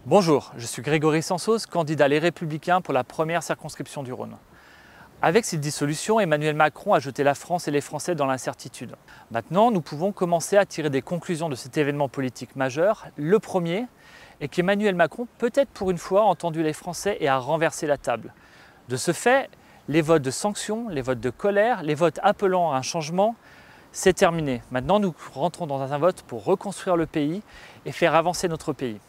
Bonjour, je suis Grégory Sansos, candidat Les Républicains pour la première circonscription du Rhône. Avec cette dissolution, Emmanuel Macron a jeté la France et les Français dans l'incertitude. Maintenant, nous pouvons commencer à tirer des conclusions de cet événement politique majeur. Le premier est qu'Emmanuel Macron, peut-être pour une fois, a entendu les Français et a renversé la table. De ce fait, les votes de sanctions, les votes de colère, les votes appelant à un changement, c'est terminé. Maintenant, nous rentrons dans un vote pour reconstruire le pays et faire avancer notre pays.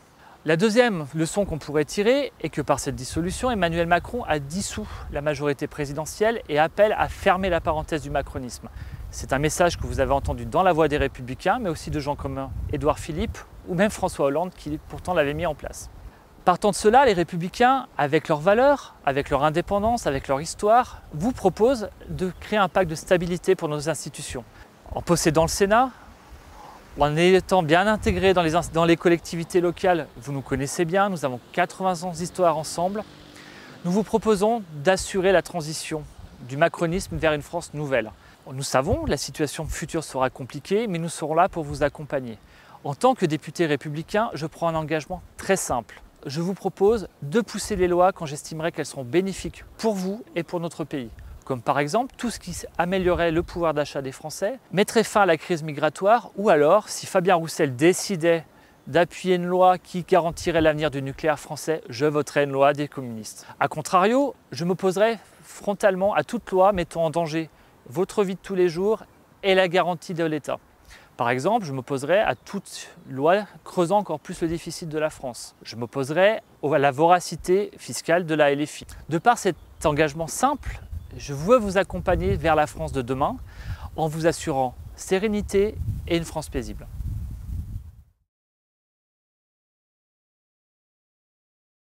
La deuxième leçon qu'on pourrait tirer est que par cette dissolution, Emmanuel Macron a dissous la majorité présidentielle et appelle à fermer la parenthèse du macronisme. C'est un message que vous avez entendu dans la voix des Républicains, mais aussi de gens comme Édouard Philippe ou même François Hollande qui pourtant l'avait mis en place. Partant de cela, les Républicains, avec leurs valeurs, avec leur indépendance, avec leur histoire, vous proposent de créer un pacte de stabilité pour nos institutions. En possédant le Sénat, en étant bien intégrés dans les collectivités locales, vous nous connaissez bien, nous avons 80 ans d'histoire ensemble. Nous vous proposons d'assurer la transition du macronisme vers une France nouvelle. Nous savons que la situation future sera compliquée, mais nous serons là pour vous accompagner. En tant que député républicain, je prends un engagement très simple. Je vous propose de pousser les lois quand j'estimerai qu'elles seront bénéfiques pour vous et pour notre pays. Comme par exemple tout ce qui améliorerait le pouvoir d'achat des Français, mettrait fin à la crise migratoire, ou alors, si Fabien Roussel décidait d'appuyer une loi qui garantirait l'avenir du nucléaire français, je voterai une loi des communistes. A contrario, je m'opposerai frontalement à toute loi mettant en danger votre vie de tous les jours et la garantie de l'État. Par exemple, je m'opposerai à toute loi creusant encore plus le déficit de la France. Je m'opposerai à la voracité fiscale de la LFI. De par cet engagement simple, je veux vous accompagner vers la France de demain en vous assurant sérénité et une France paisible.